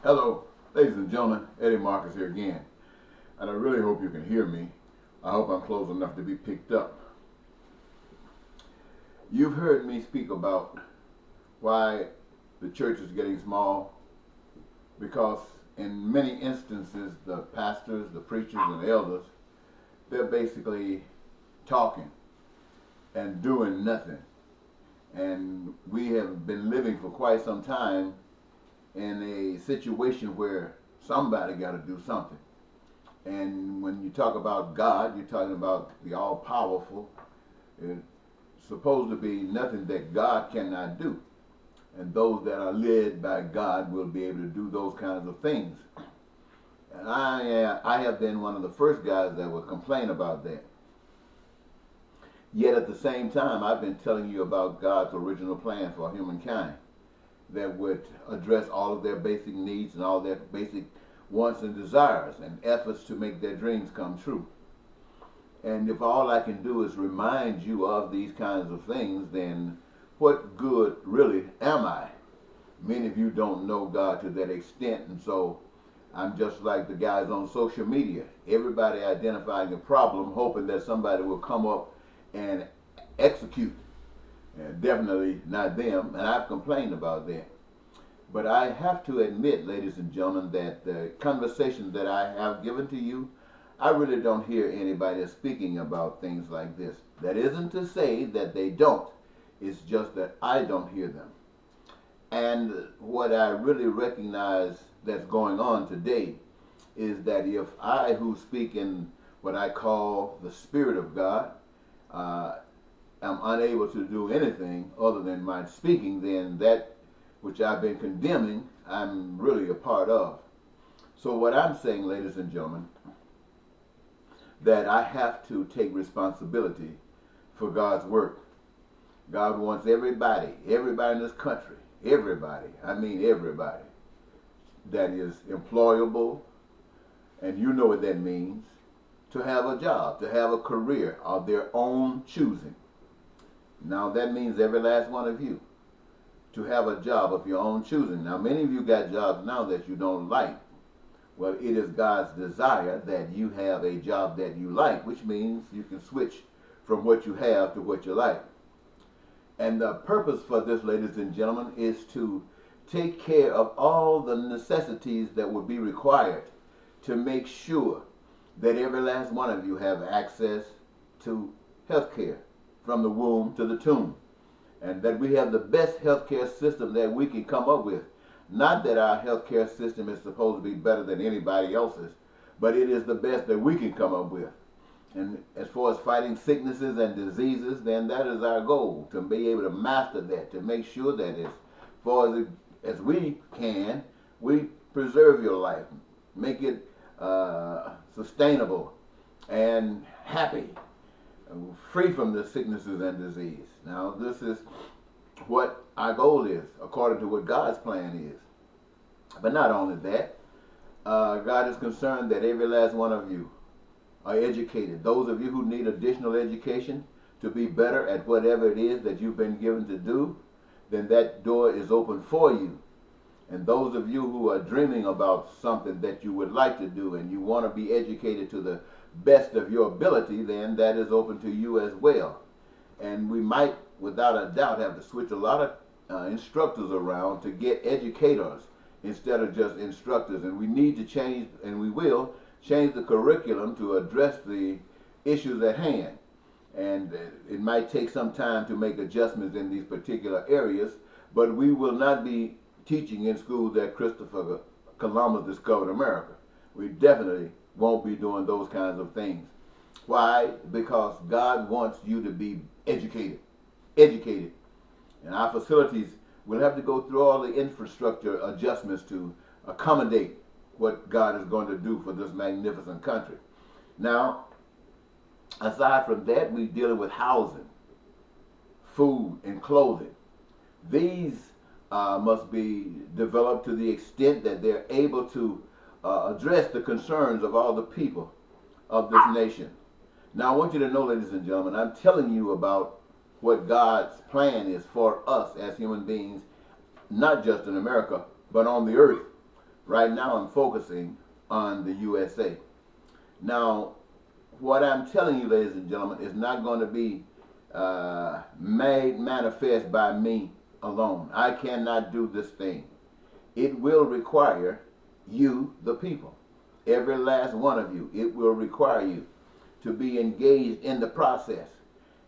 Hello, ladies and gentlemen, Eddie Marcus here again. And I really hope you can hear me. I hope I'm close enough to be picked up. You've heard me speak about why the church is getting small, because in many instances the pastors, the preachers, and the elders, they're basically talking and doing nothing. And we have been living for quite some time in a situation where somebody got to do something. And when you talk about God, you're talking about the all-powerful. It's supposed to be nothing that God cannot do. And those that are led by God will be able to do those kinds of things. And I have been one of the first guys that would complain about that. Yet at the same time, I've been telling you about God's original plan for humankind that would address all of their basic needs and all their basic wants and desires and efforts to make their dreams come true. And if all I can do is remind you of these kinds of things, then what good really am I? Many of you don't know God to that extent, and so I'm just like the guys on social media. Everybody identifying a problem, hoping that somebody will come up and execute. Definitely not them, and I've complained about that. But I have to admit, ladies and gentlemen, that the conversation that I have given to you, I really don't hear anybody speaking about things like this. That isn't to say that they don't. It's just that I don't hear them. And what I really recognize that's going on today is that if I, who speak in what I call the Spirit of God, am unable to do anything other than my speaking, then that which I've been condemning, I'm really a part of. So what I'm saying, ladies and gentlemen, that I have to take responsibility for God's work. God wants everybody in this country, everybody, I mean everybody, that is employable, and you know what that means, to have a job, to have a career of their own choosing. Now that means every last one of you to have a job of your own choosing. Now many of you got jobs now that you don't like. Well, it is God's desire that you have a job that you like, which means you can switch from what you have to what you like. And the purpose for this, ladies and gentlemen, is to take care of all the necessities that would be required to make sure that every last one of you have access to health care from the womb to the tomb, and that we have the best healthcare system that we can come up with. Not that our healthcare system is supposed to be better than anybody else's, but it is the best that we can come up with. And as far as fighting sicknesses and diseases, then that is our goal, to be able to master that, to make sure that as far as we can, we preserve your life, make it sustainable and happy, free from the sicknesses and disease. Now, this is what our goal is, according to what God's plan is. But not only that, God is concerned that every last one of you are educated. Those of you who need additional education to be better at whatever it is that you've been given to do, then that door is open for you. And those of you who are dreaming about something that you would like to do and you want to be educated to the best of your ability, then that is open to you as well. And we might, without a doubt, have to switch a lot of instructors around to get educators instead of just instructors. And we need to change, and we will change the curriculum to address the issues at hand. And it might take some time to make adjustments in these particular areas, but we will not be teaching in school that Christopher Columbus discovered America. We definitely won't be doing those kinds of things. Why? Because God wants you to be educated. Educated. And our facilities will have to go through all the infrastructure adjustments to accommodate what God is going to do for this magnificent country. Now, aside from that, we're dealing with housing, food, and clothing. These must be developed to the extent that they're able to address the concerns of all the people of this nation. Now, I want you to know, ladies and gentlemen, I'm telling you about what God's plan is for us as human beings, not just in America, but on the earth, Right now I'm focusing on the USA. Now, what I'm telling you, ladies and gentlemen, is not going to be made manifest by me alone. I cannot do this thing. It will require you, the people, every last one of you. It will require you to be engaged in the process.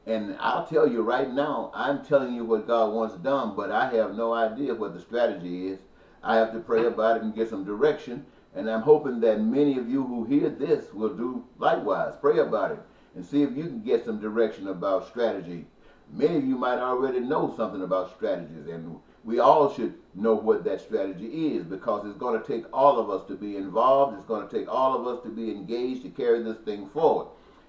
And I'll tell you right now, I'm telling you what God wants done, but I have no idea what the strategy is. I have to pray about it and get some direction. And I'm hoping that many of you who hear this will do likewise. Pray about it and see if you can get some direction about strategy. Many of you might already know something about strategies, and we all should know what that strategy is, because it's going to take all of us to be involved. It's going to take all of us to be engaged to carry this thing forward.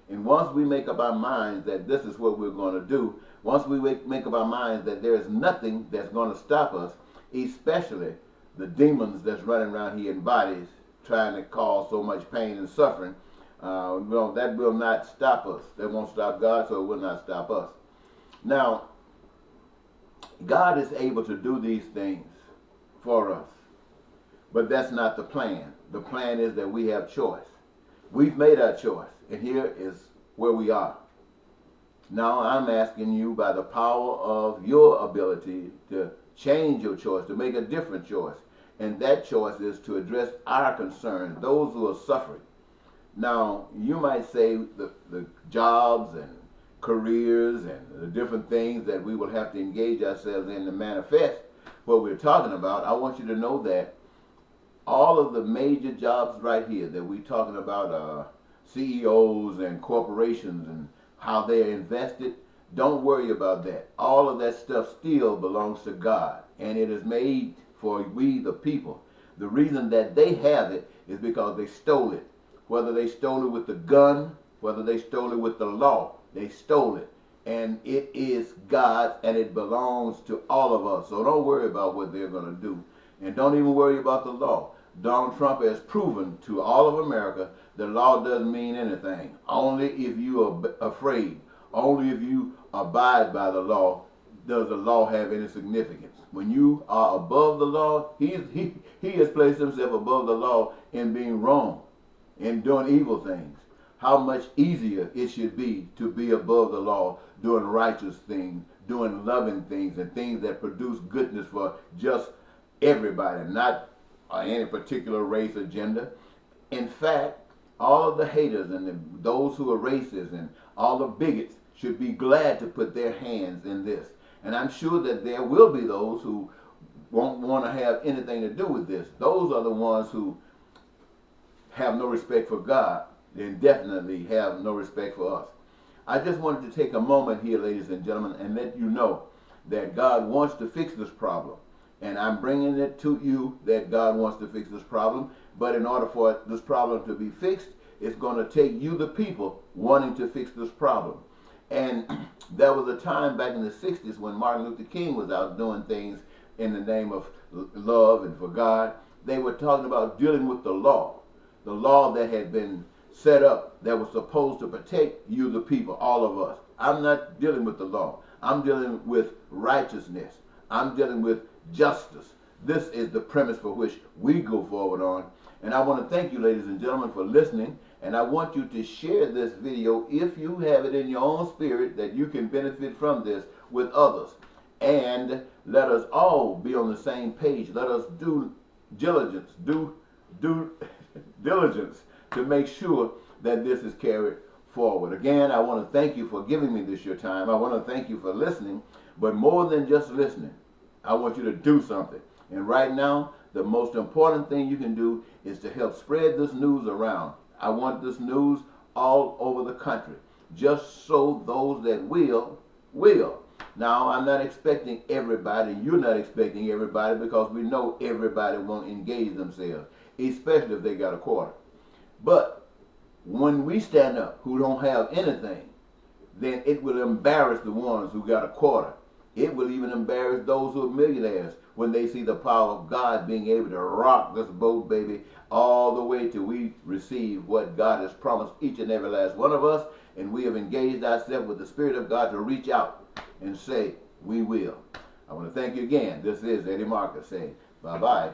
And once we make up our minds that this is what we're going to do, once we make up our minds that there is nothing that's going to stop us, especially the demons that's running around here in bodies trying to cause so much pain and suffering, well, that will not stop us. That won't stop God, so it will not stop us. Now, God is able to do these things for us, but that's not the plan. The plan is that we have choice. We've made our choice, and here is where we are. Now I'm asking you, by the power of your ability, to change your choice, to make a different choice. And that choice is to address our concerns, those who are suffering. Now, you might say the jobs and careers and the different things that we will have to engage ourselves in to manifest what we're talking about. I want you to know that all of the major jobs right here that we're talking about, CEOs and corporations and how they're invested, don't worry about that. All of that stuff still belongs to God, and it is made for we the people. The reason that they have it is because they stole it. Whether they stole it with the gun, whether they stole it with the law, they stole it. And it is God's, and it belongs to all of us. So don't worry about what they're going to do. And don't even worry about the law. Donald Trump has proven to all of America the law doesn't mean anything. Only if you are afraid, only if you abide by the law, does the law have any significance. When you are above the law, he has placed himself above the law in being wrong, in doing evil things. How much easier it should be to be above the law, doing righteous things, doing loving things, and things that produce goodness for just everybody, not any particular race or gender. In fact, all of the haters and those who are racist and all the bigots should be glad to put their hands in this. And I'm sure that there will be those who won't want to have anything to do with this. Those are the ones who have no respect for God and definitely have no respect for us. I just wanted to take a moment here, ladies and gentlemen, and let you know that God wants to fix this problem. And I'm bringing it to you that God wants to fix this problem. But in order for this problem to be fixed, it's going to take you, the people, wanting to fix this problem. And there was a time back in the 60s when Martin Luther King was out doing things in the name of love and for God. They were talking about dealing with the law that had been set up that was supposed to protect you, the people, all of us. I'm not dealing with the law. I'm dealing with righteousness. I'm dealing with justice. This is the premise for which we go forward on. And I want to thank you, ladies and gentlemen, for listening. And I want you to share this video if you have it in your own spirit that you can benefit from this with others. And let us all be on the same page. Let us do diligence, do diligence to make sure that this is carried forward. Again, I want to thank you for giving me this your time. I want to thank you for listening. But more than just listening, I want you to do something. And right now, the most important thing you can do is to help spread this news around. I want this news all over the country, just so those that will. Now, I'm not expecting everybody, you're not expecting everybody, because we know everybody won't engage themselves, especially if they got a quarter. But when we stand up who don't have anything, then it will embarrass the ones who got a quarter. It will even embarrass those who are millionaires when they see the power of God being able to rock this boat, baby, all the way till we receive what God has promised each and every last one of us. And we have engaged ourselves with the Spirit of God to reach out and say, we will. I want to thank you again. This is Eddie Marcus saying bye-bye.